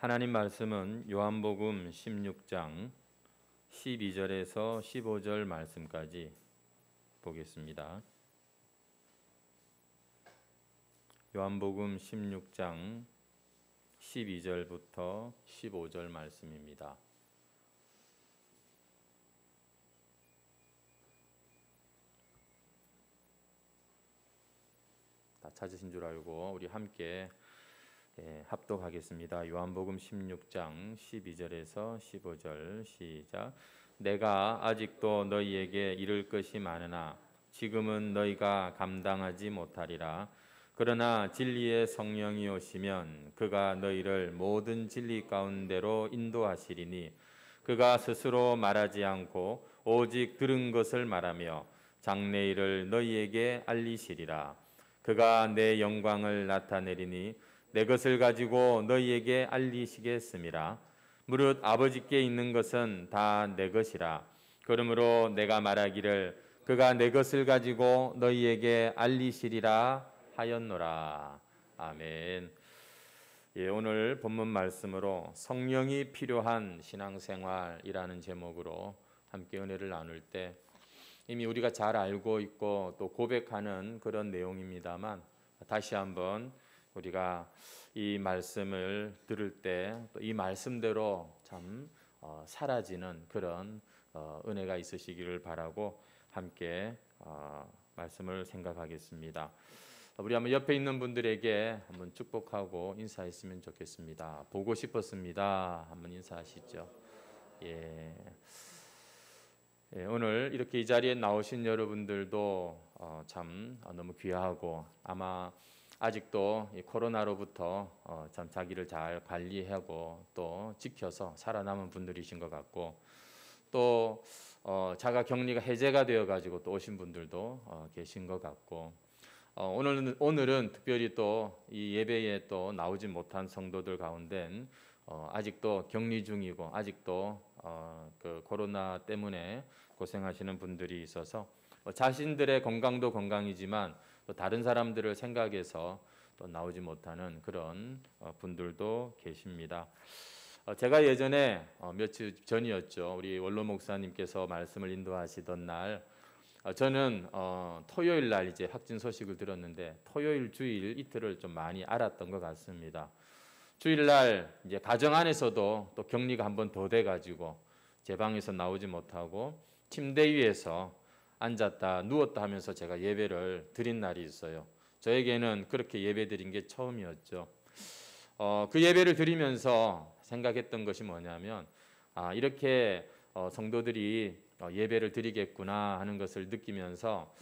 하나님 말씀은 요한복음 16장 12절에서 15절 말씀까지 보겠습니다. 요한복음 16장 12절부터 15절 말씀입니다. 다 찾으신 줄 알고 우리 함께 합독하겠습니다. 요한복음 16장 12절에서 15절 시작. 내가 아직도 너희에게 이를 것이 많으나 지금은 너희가 감당하지 못하리라. 그러나 진리의 성령이 오시면 그가 너희를 모든 진리 가운데로 인도하시리니 그가 스스로 말하지 않고 오직 들은 것을 말하며 장래일을 너희에게 알리시리라. 그가 내 영광을 나타내리니 내 것을 가지고 너희에게 알리시겠음이라. 무릇 아버지께 있는 것은 다 내 것이라. 그러므로 내가 말하기를 그가 내 것을 가지고 너희에게 알리시리라 하였노라. 아멘. 오늘 본문 말씀으로 성령이 필요한 신앙생활이라는 제목으로 함께 은혜를 나눌 때 이미 우리가 잘 알고 있고 또 고백하는 그런 내용입니다만 다시 한번 우리가 이 말씀을 들을 때 또 이 말씀대로 참 사라지는 그런 은혜가 있으시기를 바라고 함께 말씀을 생각하겠습니다. 우리 한번 옆에 있는 분들에게 한번 축복하고 인사했으면 좋겠습니다. 보고 싶었습니다. 한번 인사하시죠. 오늘 이렇게 이 자리에 나오신 여러분들도 참 너무 귀하고 아마 아직도 이 코로나로부터 참 자기를 잘 관리하고 또 지켜서 살아남은 분들이신 것 같고 또 자가 격리가 해제가 되어 가지고 또 오신 분들도 계신 것 같고 오늘은 특별히 또 이 예배에 또 나오지 못한 성도들 가운데 아직도 격리 중이고 아직도 그 코로나 때문에 고생하시는 분들이 있어서 자신들의 건강도 건강이지만 또 다른 사람들을 생각해서 또 나오지 못하는 그런 분들도 계십니다. 제가 예전에 며칠 전이었죠. 우리 원로 목사님께서 말씀을 인도하시던 날 저는 토요일 날 이제 확진 소식을 들었는데 토요일 주일 이틀을 좀 많이 알았던 것 같습니다. 주일날 이제 가정 안에서도 또 격리가 한 번 더 돼가지고 제 방에서 나오지 못하고 침대 위에서 앉았다 누웠다 하면서 제가 예배를 드린 날이 있어요. 저에게는 그렇게 예배 드린 게 처음이었죠. 그 예배를 드리면서 생각했던 것이 뭐냐면 이렇게 성도들이 예배를 드리겠구나 하는 것을 느끼면서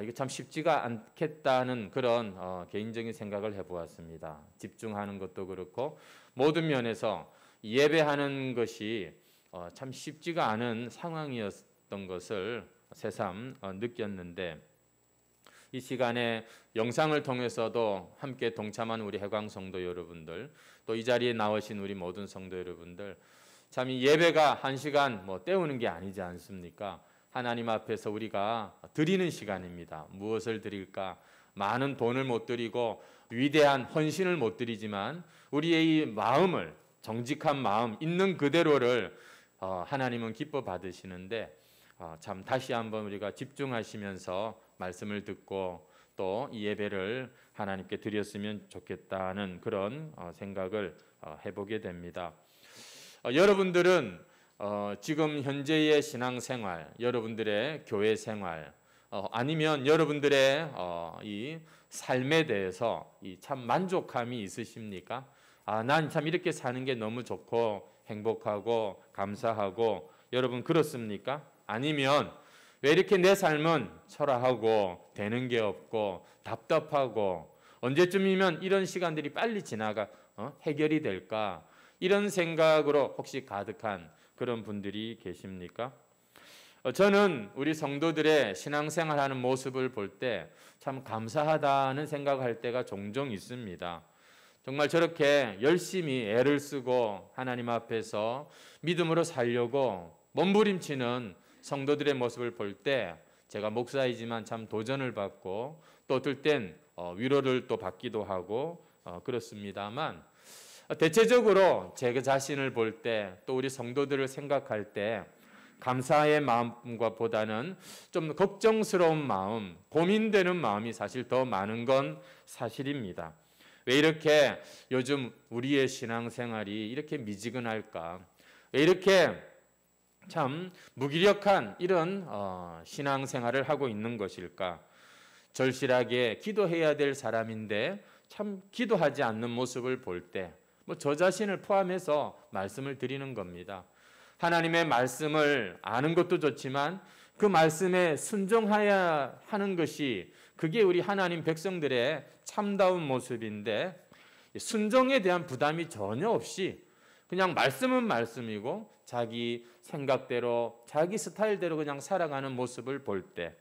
이게 참 쉽지가 않겠다는 그런 개인적인 생각을 해보았습니다. 집중하는 것도 그렇고 모든 면에서 예배하는 것이 참 쉽지가 않은 상황이었던 것을 새삼 느꼈는데 이 시간에 영상을 통해서도 함께 동참한 우리 해광 성도 여러분들 또 이 자리에 나오신 우리 모든 성도 여러분들 참 이 예배가 한 시간 때우는 게 아니지 않습니까? 하나님 앞에서 우리가 드리는 시간입니다. 무엇을 드릴까? 많은 돈을 못 드리고 위대한 헌신을 못 드리지만 우리의 이 마음을 정직한 마음 있는 그대로를 하나님은 기뻐 받으시는데 참 다시 한번 우리가 집중하시면서 말씀을 듣고 또 이 예배를 하나님께 드렸으면 좋겠다는 그런 생각을 해보게 됩니다. 여러분들은 지금 현재의 신앙생활, 여러분들의 교회 생활, 아니면 여러분들의 이 삶에 대해서 참 만족감이 있으십니까? 난 참 이렇게 사는 게 너무 좋고 행복하고 감사하고 여러분 그렇습니까? 아니면 왜 이렇게 내 삶은 초라하고 되는 게 없고 답답하고 언제쯤이면 이런 시간들이 빨리 지나가 해결이 될까? 이런 생각으로 혹시 가득한 그런 분들이 계십니까? 저는 우리 성도들의 신앙생활하는 모습을 볼 때 참 감사하다는 생각할 때가 종종 있습니다. 정말 저렇게 열심히 애를 쓰고 하나님 앞에서 믿음으로 살려고 몸부림치는 성도들의 모습을 볼 때 제가 목사이지만 참 도전을 받고 또 어떨 땐 위로를 또 받기도 하고 그렇습니다만 대체적으로 제 자신을 볼 때, 또 우리 성도들을 생각할 때 감사의 마음과 보다는 좀 걱정스러운 마음, 고민되는 마음이 사실 더 많은 건 사실입니다. 왜 이렇게 요즘 우리의 신앙생활이 이렇게 미지근할까? 왜 이렇게 참 무기력한 이런 신앙생활을 하고 있는 것일까? 절실하게 기도해야 될 사람인데 참 기도하지 않는 모습을 볼 때, 저 자신을 포함해서 말씀을 드리는 겁니다. 하나님의 말씀을 아는 것도 좋지만 그 말씀에 순종해야 하는 것이, 그게 우리 하나님 백성들의 참다운 모습인데, 순종에 대한 부담이 전혀 없이 그냥 말씀은 말씀이고 자기 생각대로 자기 스타일대로 그냥 살아가는 모습을 볼 때,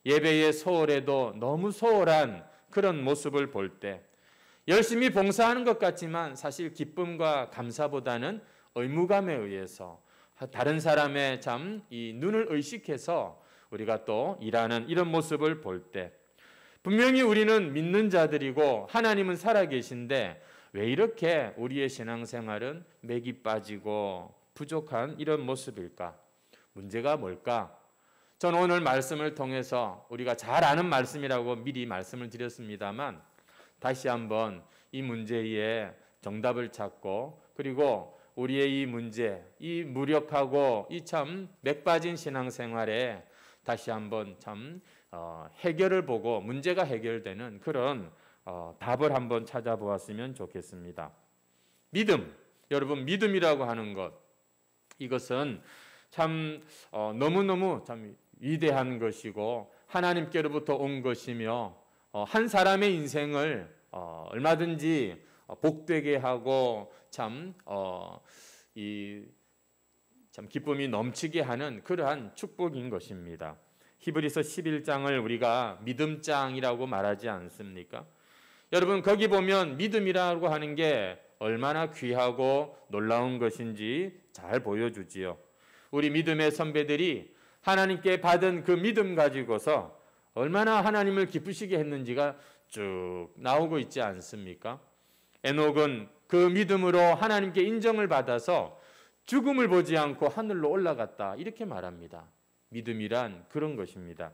예배의 소홀해도 너무 소홀한 그런 모습을 볼 때, 열심히 봉사하는 것 같지만 사실 기쁨과 감사보다는 의무감에 의해서 다른 사람의 참 이 눈을 의식해서 우리가 또 일하는 이런 모습을 볼 때, 분명히 우리는 믿는 자들이고 하나님은 살아계신데 왜 이렇게 우리의 신앙생활은 맥이 빠지고 부족한 이런 모습일까? 문제가 뭘까? 저는 오늘 말씀을 통해서, 우리가 잘 아는 말씀이라고 미리 말씀을 드렸습니다만, 다시 한번 이 문제의 정답을 찾고, 그리고 우리의 이 문제, 이 무력하고 이 참 맥빠진 신앙생활에 다시 한번 참 해결을 보고 문제가 해결되는 그런 답을 한번 찾아보았으면 좋겠습니다. 믿음, 여러분, 믿음이라고 하는 것, 이것은 참 너무너무 참 위대한 것이고 하나님께로부터 온 것이며, 한 사람의 인생을 얼마든지 복되게 하고 참 기쁨이 넘치게 하는 그러한 축복인 것입니다. 히브리서 11장을 우리가 믿음장이라고 말하지 않습니까? 여러분, 거기 보면 믿음이라고 하는 게 얼마나 귀하고 놀라운 것인지 잘 보여주지요. 우리 믿음의 선배들이 하나님께 받은 그 믿음 가지고서 얼마나 하나님을 기쁘시게 했는지가 쭉 나오고 있지 않습니까? 에녹은 그 믿음으로 하나님께 인정을 받아서 죽음을 보지 않고 하늘로 올라갔다, 이렇게 말합니다. 믿음이란 그런 것입니다.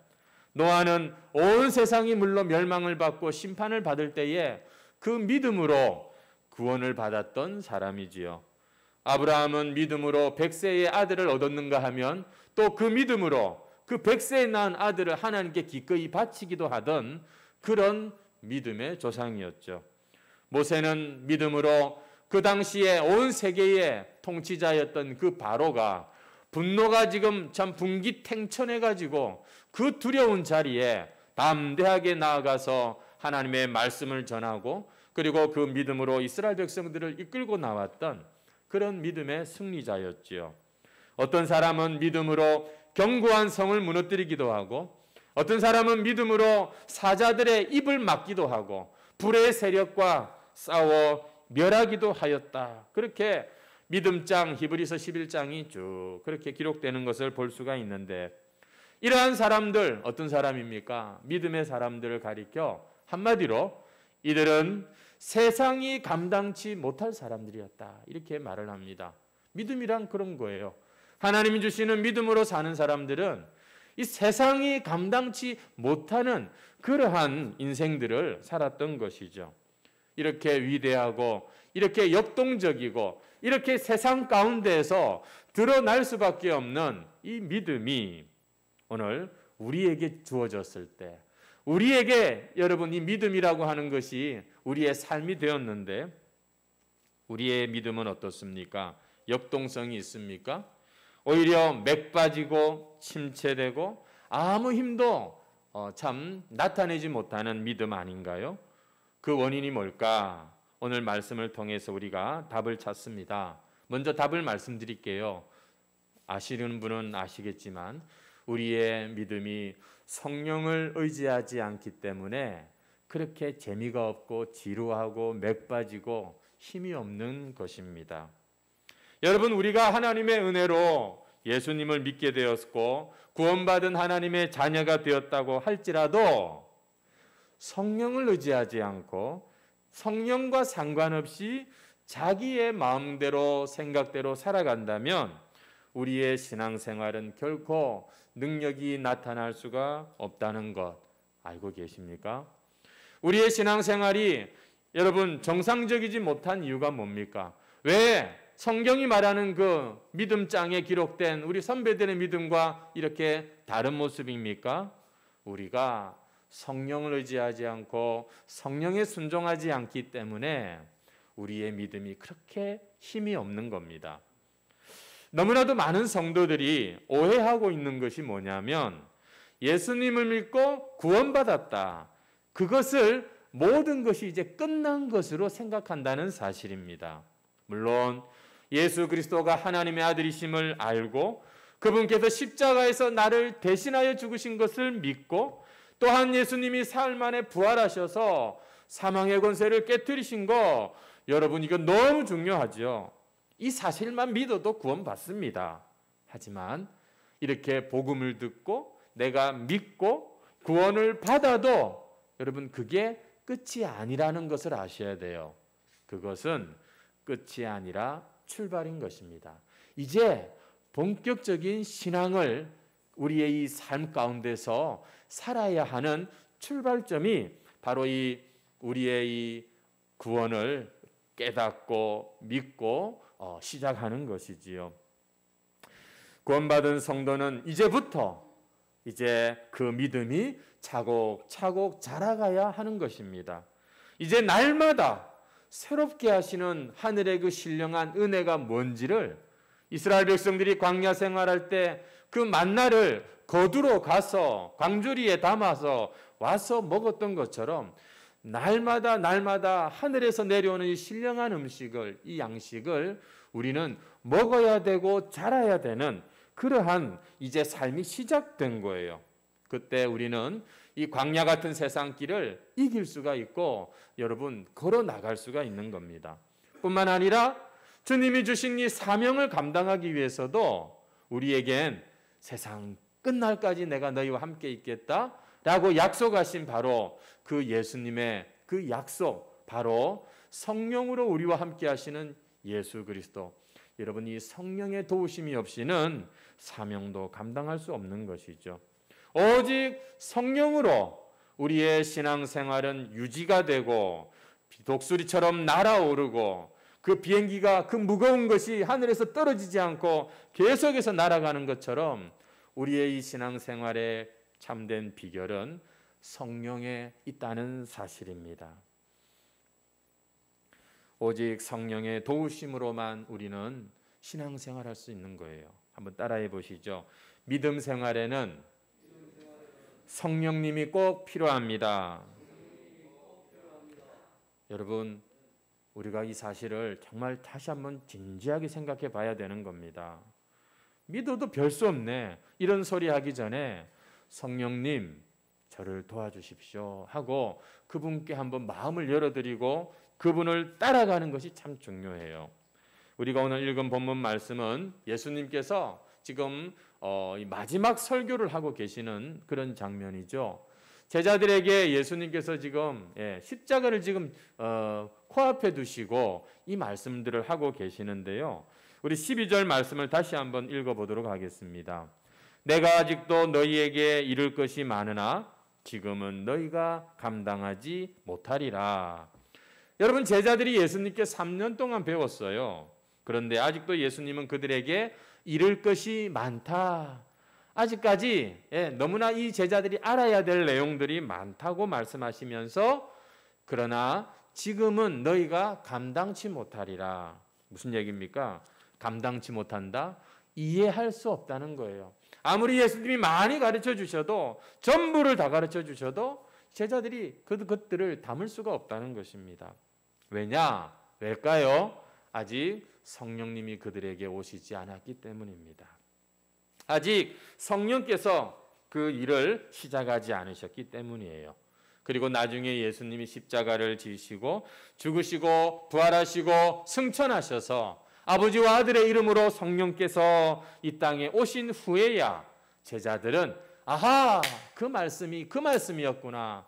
노아는 온 세상이 물론 멸망을 받고 심판을 받을 때에 그 믿음으로 구원을 받았던 사람이지요. 아브라함은 믿음으로 100세의 아들을 얻었는가 하면 또 그 믿음으로 그 100세에 낳은 아들을 하나님께 기꺼이 바치기도 하던 그런 믿음의 조상이었죠. 모세는 믿음으로 그 당시에 온 세계의 통치자였던 그 바로가 분노가 지금 참 분기탱천해가지고 그 두려운 자리에 담대하게 나아가서 하나님의 말씀을 전하고, 그리고 그 믿음으로 이스라엘 백성들을 이끌고 나왔던 그런 믿음의 승리자였지요. 어떤 사람은 믿음으로 견고한 성을 무너뜨리기도 하고, 어떤 사람은 믿음으로 사자들의 입을 막기도 하고 불의 세력과 싸워 멸하기도 하였다. 그렇게 믿음장 히브리서 11장이 쭉 그렇게 기록되는 것을 볼 수가 있는데, 이러한 사람들 어떤 사람입니까? 믿음의 사람들을 가리켜 한마디로 이들은 세상이 감당치 못할 사람들이었다, 이렇게 말을 합니다. 믿음이란 그런 거예요. 하나님이 주시는 믿음으로 사는 사람들은 이 세상이 감당치 못하는 그러한 인생들을 살았던 것이죠. 이렇게 위대하고 이렇게 역동적이고 이렇게 세상 가운데에서 드러날 수밖에 없는 이 믿음이 오늘 우리에게 주어졌을 때, 우리에게 여러분 이 믿음이라고 하는 것이 우리의 삶이 되었는데, 우리의 믿음은 어떻습니까? 역동성이 있습니까? 오히려 맥 빠지고 침체되고 아무 힘도 참 나타내지 못하는 믿음 아닌가요? 그 원인이 뭘까? 오늘 말씀을 통해서 우리가 답을 찾습니다. 먼저 답을 말씀드릴게요. 아시는 분은 아시겠지만 우리의 믿음이 성령을 의지하지 않기 때문에 그렇게 재미가 없고 지루하고 맥 빠지고 힘이 없는 것입니다. 여러분, 우리가 하나님의 은혜로 예수님을 믿게 되었고 구원받은 하나님의 자녀가 되었다고 할지라도 성령을 의지하지 않고 성령과 상관없이 자기의 마음대로 생각대로 살아간다면 우리의 신앙생활은 결코 능력이 나타날 수가 없다는 것 알고 계십니까? 우리의 신앙생활이 여러분 정상적이지 못한 이유가 뭡니까? 왜 성경이 말하는 그 믿음장에 기록된 우리 선배들의 믿음과 이렇게 다른 모습입니까? 우리가 성령을 의지하지 않고 성령에 순종하지 않기 때문에 우리의 믿음이 그렇게 힘이 없는 겁니다. 너무나도 많은 성도들이 오해하고 있는 것이 뭐냐면 예수님을 믿고 구원받았다. 그것을 모든 것이 이제 끝난 것으로 생각한다는 사실입니다. 물론 예수 그리스도가 하나님의 아들이심을 알고 그분께서 십자가에서 나를 대신하여 죽으신 것을 믿고 또한 예수님이 사흘 만에 부활하셔서 사망의 권세를 깨뜨리신 거 여러분 이거 너무 중요하죠. 이 사실만 믿어도 구원받습니다. 하지만 이렇게 복음을 듣고 내가 믿고 구원을 받아도 여러분 그게 끝이 아니라는 것을 아셔야 돼요. 그것은 끝이 아니라 출발인 것입니다. 이제 본격적인 신앙을 우리의 이 삶 가운데서 살아야 하는 출발점이 바로 우리의 이 구원을 깨닫고 믿고 시작하는 것이지요. 구원받은 성도는 이제부터 이제 그 믿음이 차곡차곡 자라가야 하는 것입니다. 이제 날마다 새롭게 하시는 하늘의 그 신령한 은혜가 뭔지를 이스라엘 백성들이 광야 생활할 때 그 만나를 거두러 가서 광주리에 담아서 와서 먹었던 것처럼 날마다 하늘에서 내려오는 이 신령한 음식을, 이 양식을 우리는 먹어야 되고 자라야 되는 그러한 이제 삶이 시작된 거예요. 그때 우리는 이 광야 같은 세상길을 이길 수가 있고 여러분 걸어 나갈 수가 있는 겁니다. 뿐만 아니라 주님이 주신 이 사명을 감당하기 위해서도 우리에겐 세상 끝날까지 내가 너희와 함께 있겠다라고 약속하신 바로 그 예수님의 그 약속, 바로 성령으로 우리와 함께 하시는 예수 그리스도. 여러분 이 성령의 도우심이 없이는 사명도 감당할 수 없는 것이죠. 오직 성령으로 우리의 신앙생활은 유지가 되고 독수리처럼 날아오르고 그 비행기가 그 무거운 것이 하늘에서 떨어지지 않고 계속해서 날아가는 것처럼 우리의 이 신앙생활의 참된 비결은 성령에 있다는 사실입니다. 오직 성령의 도우심으로만 우리는 신앙생활할 수 있는 거예요. 한번 따라해 보시죠. 믿음 생활에는 성령님이 꼭 필요합니다. 여러분, 우리가 이 사실을 정말 다시 한번 진지하게 생각해 봐야 되는 겁니다. 믿어도 별 수 없네. 이런 소리 하기 전에 성령님, 저를 도와주십시오 하고 그분께 한번 마음을 열어드리고 그분을 따라가는 것이 참 중요해요. 우리가 오늘 읽은 본문 말씀은 예수님께서 지금 마지막 설교를 하고 계시는 그런 장면이죠. 제자들에게 예수님께서 지금 십자가를 지금 코앞에 두시고 이 말씀들을 하고 계시는데요. 우리 12절 말씀을 다시 한번 읽어보도록 하겠습니다. 내가 아직도 너희에게 이룰 것이 많으나 지금은 너희가 감당하지 못하리라. 여러분 제자들이 예수님께 3년 동안 배웠어요. 그런데 아직도 예수님은 그들에게 이룰 것이 많다. 아직까지 너무나 이 제자들이 알아야 될 내용들이 많다고 말씀하시면서 그러나 지금은 너희가 감당치 못하리라. 무슨 얘기입니까? 감당치 못한다? 이해할 수 없다는 거예요. 아무리 예수님이 많이 가르쳐 주셔도 전부를 다 가르쳐 주셔도 제자들이 그것들을 담을 수가 없다는 것입니다. 왜일까요? 아직 성령님이 그들에게 오시지 않았기 때문입니다. 아직 성령께서 그 일을 시작하지 않으셨기 때문이에요. 그리고 나중에 예수님이 십자가를 지시고 죽으시고 부활하시고 승천하셔서 아버지와 아들의 이름으로 성령께서 이 땅에 오신 후에야 제자들은 아하, 그 말씀이었구나.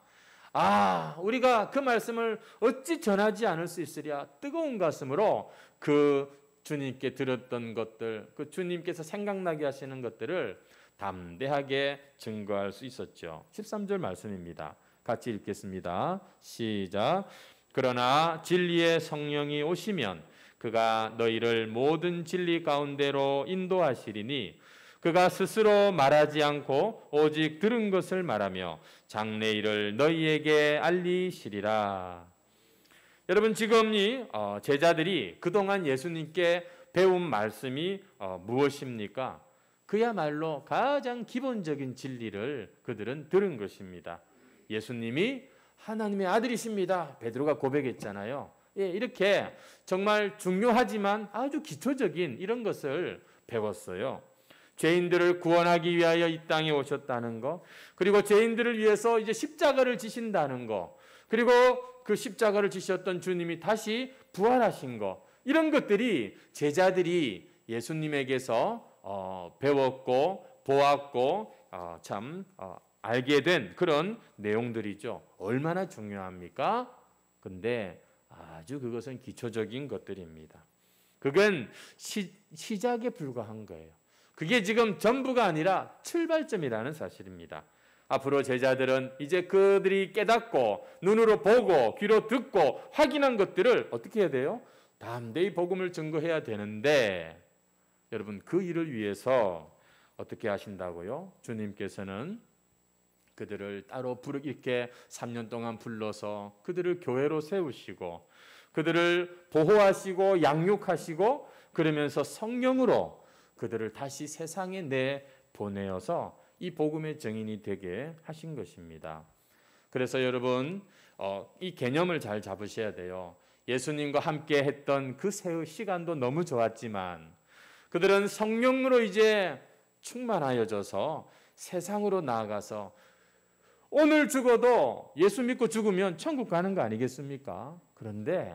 우리가 그 말씀을 어찌 전하지 않을 수 있으랴. 뜨거운 가슴으로 그 주님께 들었던 것들, 그 주님께서 생각나게 하시는 것들을 담대하게 증거할 수 있었죠. 13절 말씀입니다. 같이 읽겠습니다. 시작. 그러나 진리의 성령이 오시면 그가 너희를 모든 진리 가운데로 인도하시리니 그가 스스로 말하지 않고 오직 들은 것을 말하며 장래일을 너희에게 알리시리라. 여러분, 지금 이 제자들이 그동안 예수님께 배운 말씀이 무엇입니까? 그야말로 가장 기본적인 진리를 그들은 들은 것입니다. 예수님이 하나님의 아들이십니다. 베드로가 고백했잖아요. 이렇게 정말 중요하지만 아주 기초적인 이런 것을 배웠어요. 죄인들을 구원하기 위하여 이 땅에 오셨다는 거, 그리고 죄인들을 위해서 이제 십자가를 지신다는 거, 그리고 그 십자가를 지셨던 주님이 다시 부활하신 거, 이런 것들이 제자들이 예수님에게서 배웠고 보았고 알게 된 그런 내용들이죠. 얼마나 중요합니까? 근데 아주 그것은 기초적인 것들입니다. 그건 시작에 불과한 거예요. 그게 지금 전부가 아니라 출발점이라는 사실입니다. 앞으로 제자들은 이제 그들이 깨닫고 눈으로 보고 귀로 듣고 확인한 것들을 어떻게 해야 돼요? 담대히 복음을 증거해야 되는데, 여러분, 그 일을 위해서 어떻게 하신다고요? 주님께서는 그들을 따로 이렇게 3년 동안 불러서 그들을 교회로 세우시고 그들을 보호하시고 양육하시고 그러면서 성령으로 그들을 다시 세상에 내보내어서 이 복음의 증인이 되게 하신 것입니다. 그래서 여러분, 이 개념을 잘 잡으셔야 돼요. 예수님과 함께 했던 그 시간도 너무 좋았지만 그들은 성령으로 이제 충만하여져서 세상으로 나아가서 오늘 죽어도 예수 믿고 죽으면 천국 가는 거 아니겠습니까? 그런데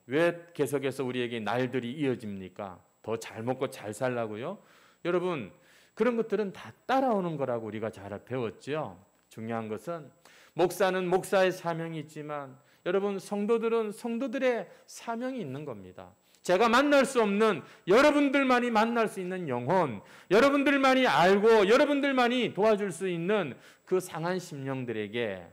왜 계속해서 우리에게 날들이 이어집니까? 더 잘 먹고 잘 살라고요? 여러분, 그런 것들은 다 따라오는 거라고 우리가 잘 배웠죠. 중요한 것은 목사는 목사의 사명이 있지만 여러분, 성도들은 성도들의 사명이 있는 겁니다. 제가 만날 수 없는, 여러분들만이 만날 수 있는 영혼, 여러분들만이 알고 여러분들만이 도와줄 수 있는 그 상한 심령들에게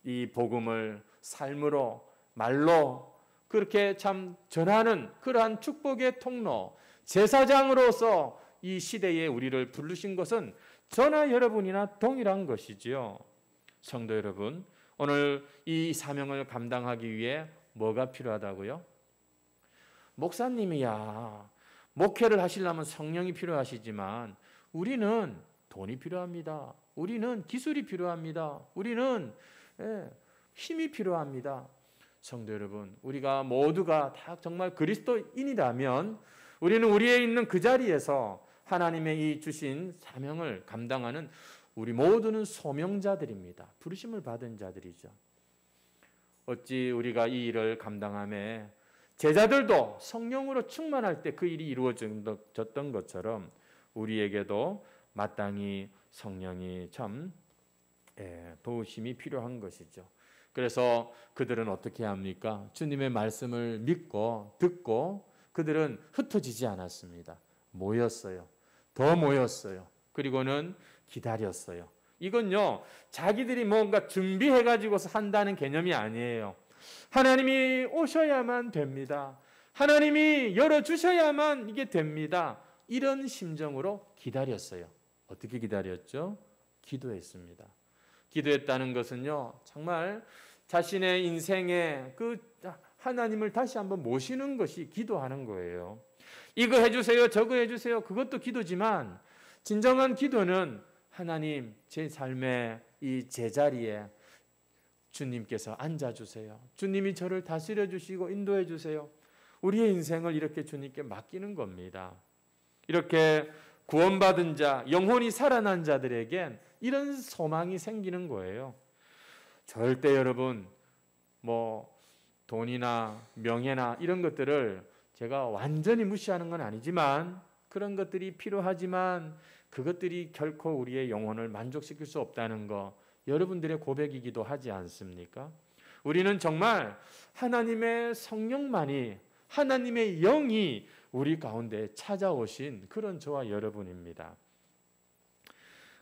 이 복음을 삶으로, 말로 그렇게 참 전하는 그러한 축복의 통로, 제사장으로서 이 시대에 우리를 부르신 것은 저나 여러분이나 동일한 것이지요. 성도 여러분, 오늘 이 사명을 감당하기 위해 뭐가 필요하다고요? 목사님이야, 목회를 하시려면 성령이 필요하시지만 우리는 돈이 필요합니다. 우리는 기술이 필요합니다. 우리는 힘이 필요합니다. 성도 여러분, 우리가 모두가 다 정말 그리스도인이라면 우리는 우리에 있는 그 자리에서 하나님의 이 주신 사명을 감당하는 우리 모두는 소명자들입니다. 부르심을 받은 자들이죠. 어찌 우리가 이 일을 감당함에 제자들도 성령으로 충만할 때 그 일이 이루어졌던 것처럼 우리에게도 마땅히 성령이 참 도우심이 필요한 것이죠. 그래서 그들은 어떻게 합니까? 주님의 말씀을 믿고 듣고 그들은 흩어지지 않았습니다. 모였어요. 더 모였어요. 그리고는 기다렸어요. 이건요, 자기들이 뭔가 준비해가지고서 한다는 개념이 아니에요. 하나님이 오셔야만 됩니다. 하나님이 열어주셔야만 이게 됩니다. 이런 심정으로 기다렸어요. 어떻게 기다렸죠? 기도했습니다. 기도했다는 것은요, 정말 자신의 인생에 그 하나님을 다시 한번 모시는 것이 기도하는 거예요. 이거 해주세요, 저거 해주세요. 그것도 기도지만 진정한 기도는 하나님, 제 삶의 이 제자리에 주님께서 앉아주세요. 주님이 저를 다스려 주시고 인도해 주세요. 우리의 인생을 이렇게 주님께 맡기는 겁니다. 이렇게 구원받은 자, 영혼이 살아난 자들에겐 이런 소망이 생기는 거예요. 절대 여러분, 돈이나 명예나 이런 것들을 제가 완전히 무시하는 건 아니지만 그런 것들이 필요하지만 그것들이 결코 우리의 영혼을 만족시킬 수 없다는 거, 여러분들의 고백이기도 하지 않습니까? 우리는 정말 하나님의 성령만이, 하나님의 영이 우리 가운데 찾아오신 그런 저와 여러분입니다.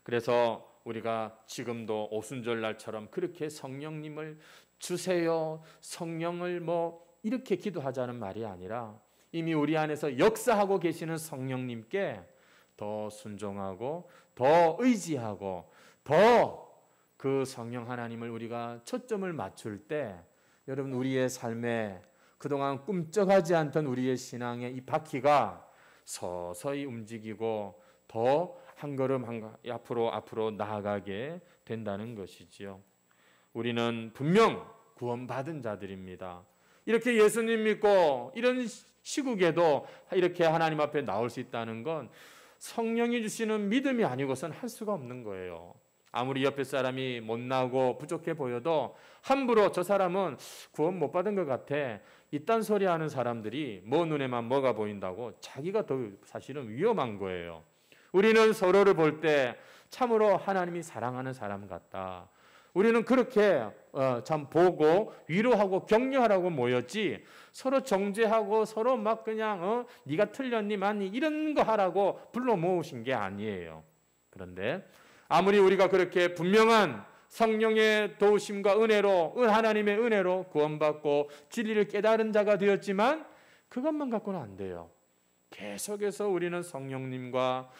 그래서 우리가 지금도 오순절날처럼 그렇게 성령님을 주세요, 성령을 이렇게 기도하자는 말이 아니라 이미 우리 안에서 역사하고 계시는 성령님께 더 순종하고 더 의지하고 더 그 성령 하나님을 우리가 초점을 맞출 때 여러분 우리의 삶에 그동안 꿈쩍하지 않던 우리의 신앙의 이 바퀴가 서서히 움직이고 더 한 걸음 앞으로 나아가게 된다는 것이지요. 우리는 분명 구원받은 자들입니다. 이렇게 예수님 믿고 이런 시국에도 이렇게 하나님 앞에 나올 수 있다는 건 성령이 주시는 믿음이 아니고선 할 수가 없는 거예요. 아무리 옆에 사람이 못나고 부족해 보여도 함부로 저 사람은 구원 못 받은 것 같아, 이딴 소리 하는 사람들이 눈에만 뭐가 보인다고 자기가 더 사실은 위험한 거예요. 우리는 서로를 볼 때 참으로 하나님이 사랑하는 사람 같다. 우리는 그렇게 참 보고 위로하고 격려하라고 모였지 서로 정죄하고 서로 막 그냥 네가 틀렸니 맞니 이런 거 하라고 불러 모으신 게 아니에요. 그런데 아무리 우리가 그렇게 분명한 성령의 도우심과 은혜로 하나님의 은혜로 구원받고 진리를 깨달은 자가 되었지만 그것만 갖고는 안 돼요. 계속해서 우리는 성령님과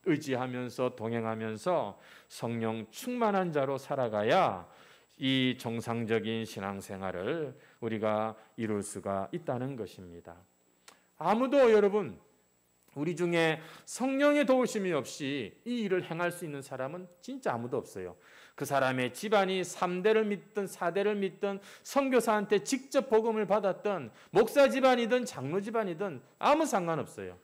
의지하면서 동행하면서 성령 충만한 자로 살아가야 이 정상적인 신앙생활을 우리가 이룰 수가 있다는 것입니다. 아무도 여러분 우리 중에 성령의 도우심이 없이 이 일을 행할 수 있는 사람은 진짜 아무도 없어요. 그 사람의 집안이 3대를 믿든 4대를 믿든 선교사한테 직접 복음을 받았든 목사 집안이든 장로 집안이든 아무 상관없어요.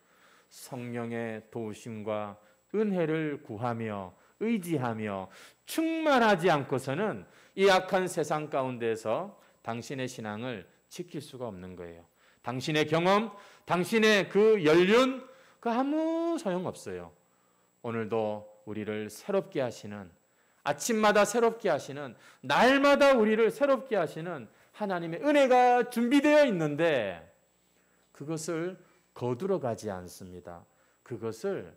성령의 도우심과 은혜를 구하며 의지하며 충만하지 않고서는 이 악한 세상 가운데서 당신의 신앙을 지킬 수가 없는 거예요. 당신의 경험, 당신의 그 연륜, 그 아무 소용없어요. 오늘도 우리를 새롭게 하시는, 아침마다 새롭게 하시는, 날마다 우리를 새롭게 하시는 하나님의 은혜가 준비되어 있는데 그것을 거두러 가지 않습니다. 그것을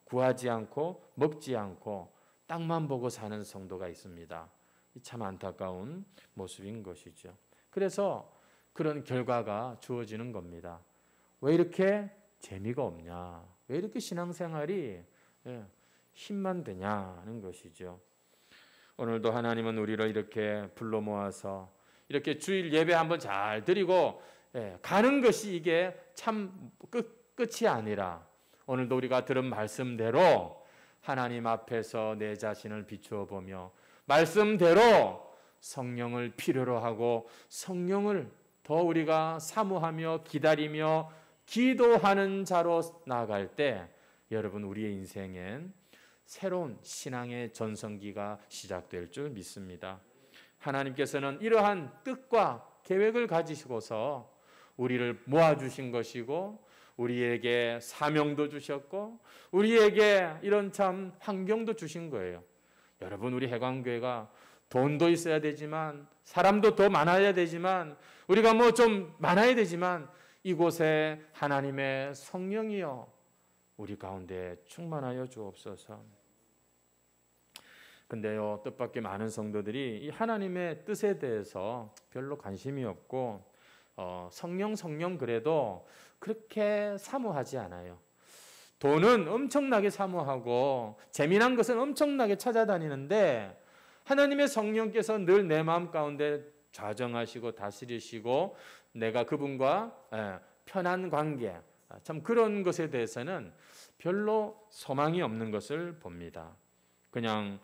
구하지 않고 먹지 않고 땅만 보고 사는 성도가 있습니다. 참 안타까운 모습인 것이죠. 그래서 그런 결과가 주어지는 겁니다. 왜 이렇게 재미가 없냐? 왜 이렇게 신앙생활이 힘만 드냐는 것이죠. 오늘도 하나님은 우리를 이렇게 불러 모아서 이렇게 주일 예배 한번 잘 드리고 가는 것이 이게 참 끝이 아니라 오늘도 우리가 들은 말씀대로 하나님 앞에서 내 자신을 비추어 보며 말씀대로 성령을 필요로 하고 성령을 더 우리가 사모하며 기다리며 기도하는 자로 나아갈 때 여러분 우리의 인생엔 새로운 신앙의 전성기가 시작될 줄 믿습니다. 하나님께서는 이러한 뜻과 계획을 가지시고서 우리를 모아주신 것이고 우리에게 사명도 주셨고 우리에게 이런 참 환경도 주신 거예요. 여러분 우리 해광교회가 돈도 있어야 되지만 사람도 더 많아야 되지만 우리가 좀 많아야 되지만 이곳에 하나님의 성령이여 우리 가운데 충만하여 주옵소서. 근데요 뜻밖의 많은 성도들이 이 하나님의 뜻에 대해서 별로 관심이 없고 성령 그래도 그렇게 사모하지 않아요. 돈은 엄청나게 사모하고 재미난 것은 엄청나게 찾아다니는데 하나님의 성령께서 늘 내 마음 가운데 좌정하시고 다스리시고 내가 그분과 편한 관계 참 그런 것에 대해서는 별로 소망이 없는 것을 봅니다. 그냥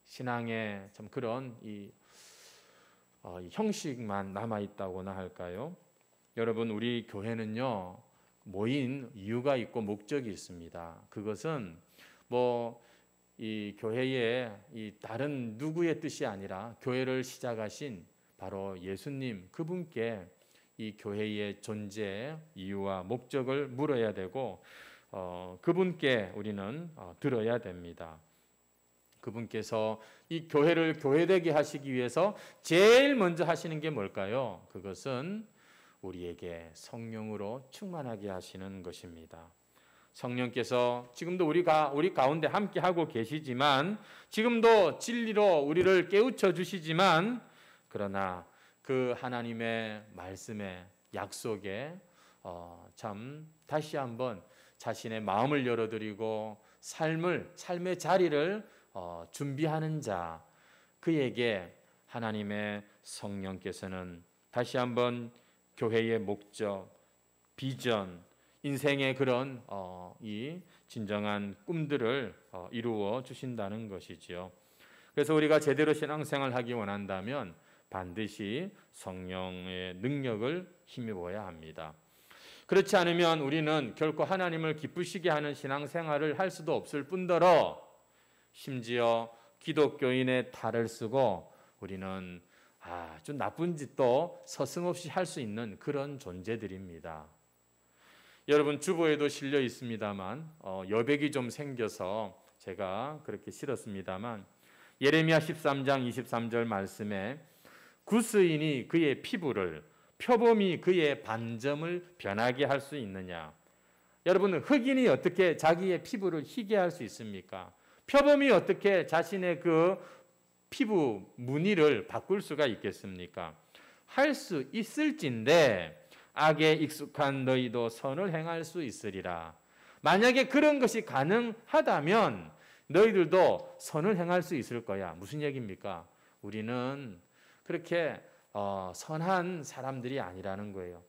신앙의 참 그런 이 형식만 남아 있다고나 할까요? 여러분 우리 교회는요 모인 이유가 있고 목적이 있습니다. 그것은 이 교회의 이 다른 누구의 뜻이 아니라 교회를 시작하신 바로 예수님 그분께 이 교회의 존재 이유와 목적을 물어야 되고 그분께 우리는 들어야 됩니다. 그분께서 이 교회를 교회되게 하시기 위해서 제일 먼저 하시는 게 뭘까요? 그것은 우리에게 성령으로 충만하게 하시는 것입니다. 성령께서 지금도 우리 가운데 함께 하고 계시지만, 지금도 진리로 우리를 깨우쳐 주시지만, 그러나 그 하나님의 말씀에, 약속에 참 다시 한번 자신의 마음을 열어드리고 삶의 자리를 준비하는 자, 그에게 하나님의 성령께서는 다시 한번 교회의 목적, 비전, 인생의 그런 이 진정한 꿈들을 이루어 주신다는 것이지요. 그래서 우리가 제대로 신앙생활을 하기 원한다면 반드시 성령의 능력을 힘입어야 합니다. 그렇지 않으면 우리는 결코 하나님을 기쁘시게 하는 신앙생활을 할 수도 없을 뿐더러 심지어 기독교인의 탈을 쓰고 우리는 아주 나쁜 짓도 서슴없이 할 수 있는 그런 존재들입니다. 여러분, 주보에도 실려 있습니다만 여백이 좀 생겨서 제가 그렇게 실었습니다만, 예레미야 13장 23절 말씀에 구스인이 그의 피부를, 표범이 그의 반점을 변하게 할 수 있느냐? 여러분, 흑인이 어떻게 자기의 피부를 희게 할 수 있습니까? 표범이 어떻게 자신의 그 피부 무늬를 바꿀 수가 있겠습니까? 할 수 있을진데 악에 익숙한 너희도 선을 행할 수 있으리라. 만약에 그런 것이 가능하다면 너희들도 선을 행할 수 있을 거야. 무슨 얘기입니까? 우리는 그렇게 선한 사람들이 아니라는 거예요.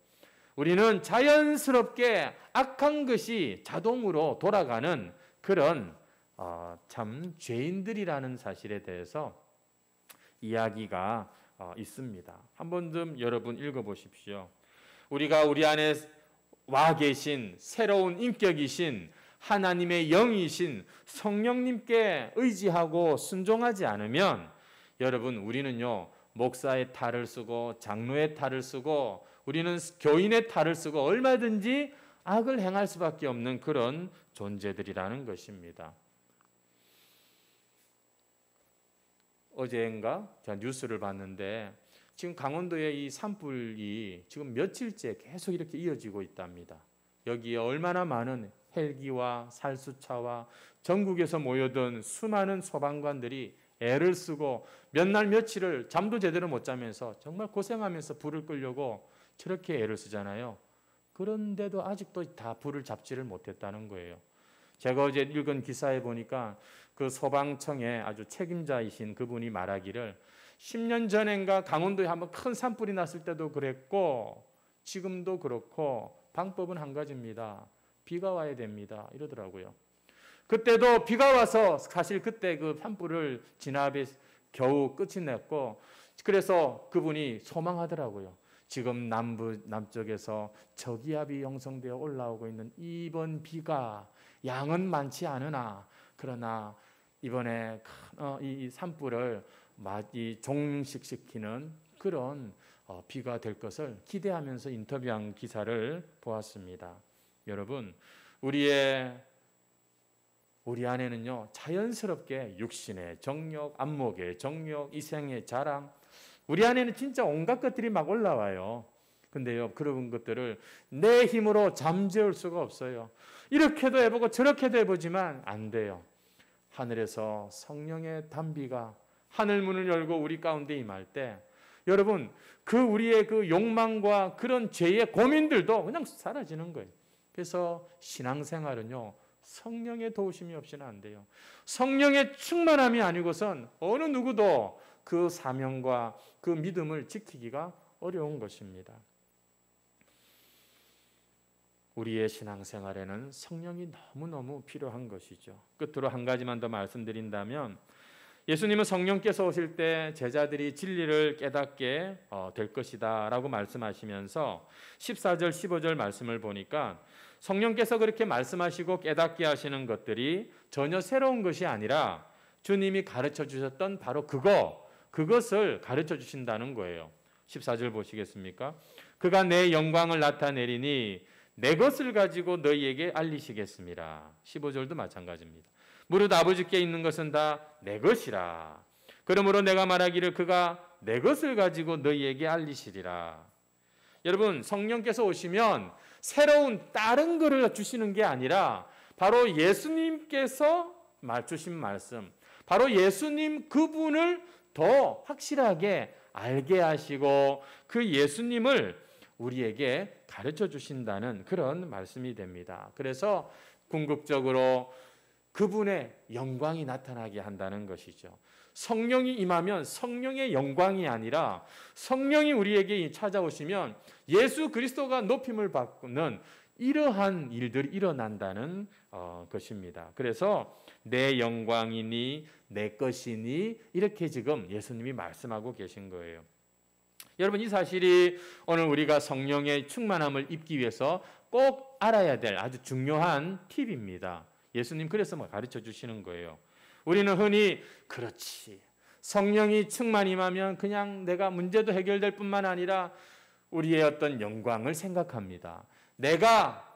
우리는 자연스럽게 악한 것이 자동으로 돌아가는 그런 참 죄인들이라는 사실에 대해서 이야기가 있습니다. 한 번 좀 여러분 읽어보십시오. 우리가 우리 안에 와 계신 새로운 인격이신 하나님의 영이신 성령님께 의지하고 순종하지 않으면, 여러분, 우리는요 목사의 탈을 쓰고 장로의 탈을 쓰고 우리는 교인의 탈을 쓰고 얼마든지 악을 행할 수밖에 없는 그런 존재들이라는 것입니다. 어제인가 제가 뉴스를 봤는데 지금 강원도의 이 산불이 지금 며칠째 계속 이렇게 이어지고 있답니다. 여기에 얼마나 많은 헬기와 살수차와 전국에서 모여든 수많은 소방관들이 애를 쓰고 몇 날 며칠을 잠도 제대로 못 자면서 정말 고생하면서 불을 끄려고 저렇게 애를 쓰잖아요. 그런데도 아직도 다 불을 잡지를 못했다는 거예요. 제가 어제 읽은 기사에 보니까 그 소방청의 아주 책임자이신 그분이 말하기를 10년 전인가 강원도에 한번 큰 산불이 났을 때도 그랬고 지금도 그렇고 방법은 한 가지입니다. 비가 와야 됩니다. 이러더라고요. 그때도 비가 와서 사실 그때 그 산불을 진압에 겨우 끝이 냈고, 그래서 그분이 소망하더라고요. 지금 남쪽에서 저기압이 형성되어 올라오고 있는 이번 비가 양은 많지 않으나 그러나 이번에 이 산불을 종식시키는 그런 비가 될 것을 기대하면서 인터뷰한 기사를 보았습니다. 여러분, 우리 안에는요 자연스럽게 육신의 정욕, 안목의 정욕, 이생의 자랑, 우리 안에는 진짜 온갖 것들이 막 올라와요. 근데요 그런 것들을 내 힘으로 잠재울 수가 없어요. 이렇게도 해보고 저렇게도 해보지만 안 돼요. 하늘에서 성령의 단비가 하늘 문을 열고 우리 가운데 임할 때, 여러분, 우리의 그 욕망과 그런 죄의 고민들도 그냥 사라지는 거예요. 그래서 신앙생활은요 성령의 도우심이 없이는 안 돼요. 성령의 충만함이 아니고선 어느 누구도 그 사명과 그 믿음을 지키기가 어려운 것입니다. 우리의 신앙생활에는 성령이 너무너무 필요한 것이죠. 끝으로 한 가지만 더 말씀드린다면, 예수님은 성령께서 오실 때 제자들이 진리를 깨닫게 될 것이다 라고 말씀하시면서 14절 15절 말씀을 보니까 성령께서 그렇게 말씀하시고 깨닫게 하시는 것들이 전혀 새로운 것이 아니라 주님이 가르쳐 주셨던 바로 그것을 가르쳐 주신다는 거예요. 14절 보시겠습니까? 그가 내 영광을 나타내리니 내 것을 가지고 너희에게 알리시겠습니다. 15절도 마찬가지입니다. 무릇 아버지께 있는 것은 다 내 것이라. 그러므로 내가 말하기를 그가 내 것을 가지고 너희에게 알리시리라. 여러분, 성령께서 오시면 새로운 다른 것을 주시는 게 아니라 바로 예수님께서 주신 말씀, 바로 예수님 그분을 더 확실하게 알게 하시고 그 예수님을 우리에게 가르쳐 주신다는 그런 말씀이 됩니다. 그래서 궁극적으로 그분의 영광이 나타나게 한다는 것이죠. 성령이 임하면 성령의 영광이 아니라 성령이 우리에게 찾아오시면 예수 그리스도가 높임을 받는 이러한 일들이 일어난다는 것입니다. 그래서 내 영광이니 내 것이니 이렇게 지금 예수님이 말씀하고 계신 거예요. 여러분, 이 사실이 오늘 우리가 성령의 충만함을 입기 위해서 꼭 알아야 될 아주 중요한 팁입니다. 예수님 그래서 가르쳐 주시는 거예요. 우리는 흔히 그렇지, 성령이 충만 임하면 그냥 내가 문제도 해결될 뿐만 아니라 우리의 어떤 영광을 생각합니다. 내가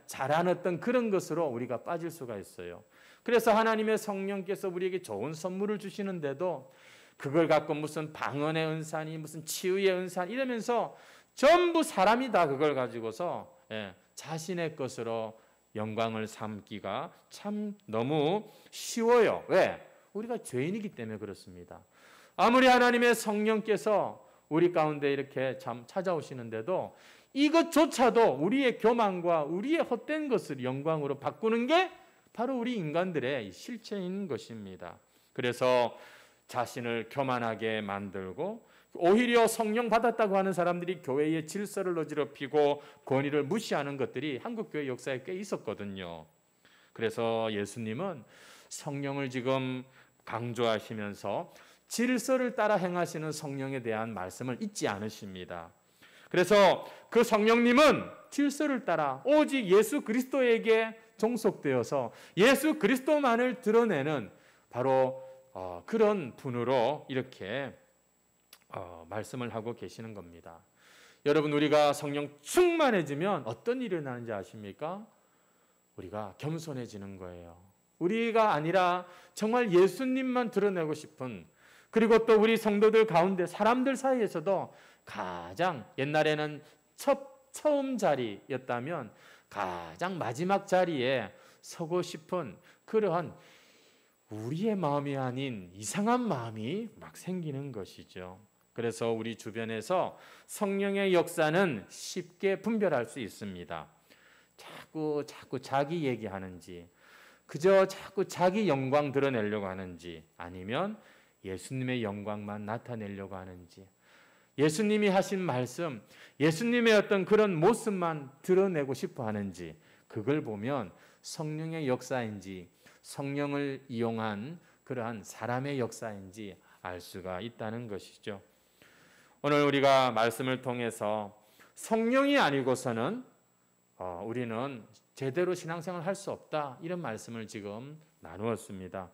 잘한 어떤 그런 것으로 우리가 빠질 수가 있어요. 그래서 하나님의 성령께서 우리에게 좋은 선물을 주시는데도 그걸 갖고 무슨 방언의 은사니 무슨 치유의 은사 이러면서 전부 사람이 다 그걸 가지고서 자신의 것으로 영광을 삼기가 참 너무 쉬워요. 왜? 우리가 죄인이기 때문에 그렇습니다. 아무리 하나님의 성령께서 우리 가운데 이렇게 참 찾아오시는데도 이것조차도 우리의 교만과 우리의 헛된 것을 영광으로 바꾸는 게 바로 우리 인간들의 실체인 것입니다. 그래서 자신을 교만하게 만들고 오히려 성령 받았다고 하는 사람들이 교회의 질서를 어지럽히고 권위를 무시하는 것들이 한국교회 역사에 꽤 있었거든요. 그래서 예수님은 성령을 지금 강조하시면서 질서를 따라 행하시는 성령에 대한 말씀을 잊지 않으십니다. 그래서 그 성령님은 질서를 따라 오직 예수 그리스도에게 종속되어서 예수 그리스도만을 드러내는 바로 그런 분으로 이렇게 말씀을 하고 계시는 겁니다. 여러분, 우리가 성령 충만해지면 어떤 일이 일어나는지 아십니까? 우리가 겸손해지는 거예요. 우리가 아니라 정말 예수님만 드러내고 싶은, 그리고 또 우리 성도들 가운데 사람들 사이에서도 가장 옛날에는 처음 자리였다면 가장 마지막 자리에 서고 싶은 그러한 우리의 마음이 아닌 이상한 마음이 막 생기는 것이죠. 그래서 우리 주변에서 성령의 역사는 쉽게 분별할 수 있습니다. 자꾸 자기 얘기하는지, 그저 자꾸 자기 영광 드러내려고 하는지, 아니면 예수님의 영광만 나타내려고 하는지, 예수님이 하신 말씀, 예수님의 어떤 그런 모습만 드러내고 싶어 하는지, 그걸 보면 성령의 역사인지 성령을 이용한 그러한 사람의 역사인지 알 수가 있다는 것이죠. 오늘 우리가 말씀을 통해서 성령이 아니고서는 우리는 제대로 신앙생활을 할 수 없다, 이런 말씀을 지금 나누었습니다.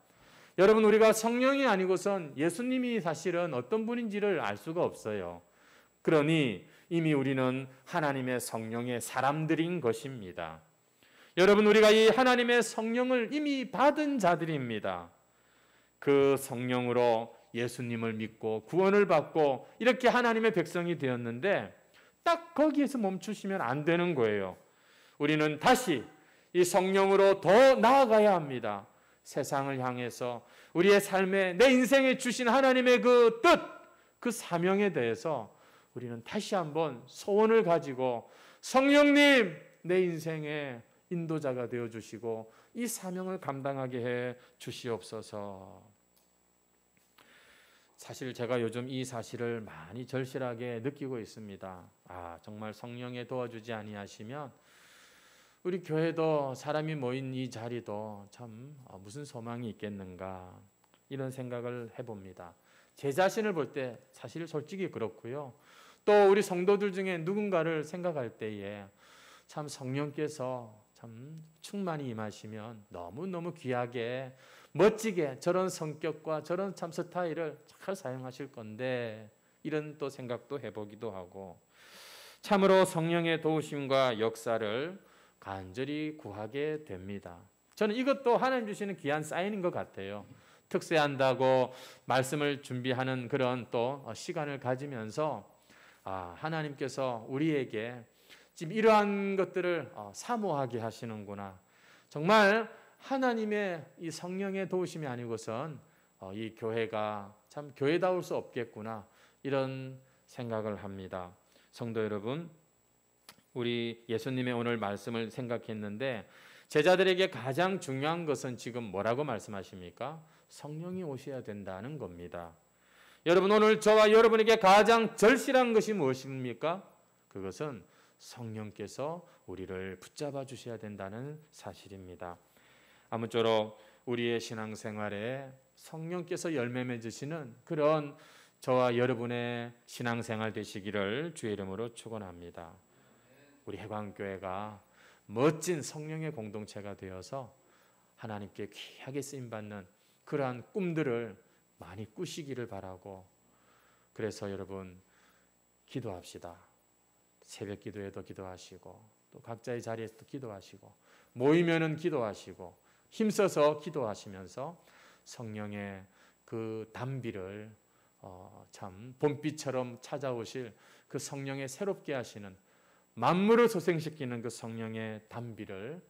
여러분, 우리가 성령이 아니고선 예수님이 사실은 어떤 분인지를 알 수가 없어요. 그러니 이미 우리는 하나님의 성령의 사람들인 것입니다. 여러분, 우리가 이 하나님의 성령을 이미 받은 자들입니다. 그 성령으로 예수님을 믿고 구원을 받고 이렇게 하나님의 백성이 되었는데 딱 거기에서 멈추시면 안 되는 거예요. 우리는 다시 이 성령으로 더 나아가야 합니다. 세상을 향해서 우리의 삶에, 내 인생에 주신 하나님의 그 뜻, 그 사명에 대해서 우리는 다시 한번 소원을 가지고 성령님, 내 인생의 인도자가 되어주시고 이 사명을 감당하게 해 주시옵소서. 사실 제가 요즘 이 사실을 많이 절실하게 느끼고 있습니다. 정말 성령에 도와주지 아니하시면 우리 교회도, 사람이 모인 이 자리도 참 무슨 소망이 있겠는가, 이런 생각을 해봅니다. 제 자신을 볼 때 사실 솔직히 그렇고요. 또 우리 성도들 중에 누군가를 생각할 때에 참 성령께서 참 충만히 임하시면 너무너무 귀하게 멋지게 저런 성격과 저런 참 스타일을 잘 사용하실 건데, 이런 또 생각도 해보기도 하고, 참으로 성령의 도우심과 역사를 간절히 구하게 됩니다. 저는 이것도 하나님 주시는 귀한 사인인 것 같아요. 특세한다고 말씀을 준비하는 그런 또 시간을 가지면서 하나님께서 우리에게 지금 이러한 것들을 사모하게 하시는구나. 정말 하나님의 이 성령의 도우심이 아니고선 이 교회가 참 교회다울 수 없겠구나, 이런 생각을 합니다. 성도 여러분, 우리 예수님의 오늘 말씀을 생각했는데 제자들에게 가장 중요한 것은 지금 뭐라고 말씀하십니까? 성령이 오셔야 된다는 겁니다. 여러분, 오늘 저와 여러분에게 가장 절실한 것이 무엇입니까? 그것은 성령께서 우리를 붙잡아 주셔야 된다는 사실입니다. 아무쪼록 우리의 신앙생활에 성령께서 열매 맺으시는 그런 저와 여러분의 신앙생활 되시기를 주의 이름으로 축원합니다. 우리 해광교회가 멋진 성령의 공동체가 되어서 하나님께 귀하게 쓰임받는 그러한 꿈들을 많이 꾸시기를 바라고, 그래서 여러분 기도합시다. 새벽 기도에도 기도하시고 또 각자의 자리에서도 기도하시고 모이면은 기도하시고 힘써서 기도하시면서 성령의 그 단비를 참 봄비처럼 찾아오실 그 성령의 새롭게 하시는, 만물을 소생시키는 그 성령의 단비를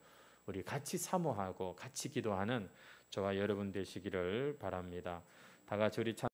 우리 같이 사모하고 같이 기도하는 저와 여러분 되시기를 바랍니다. 다 같이 우리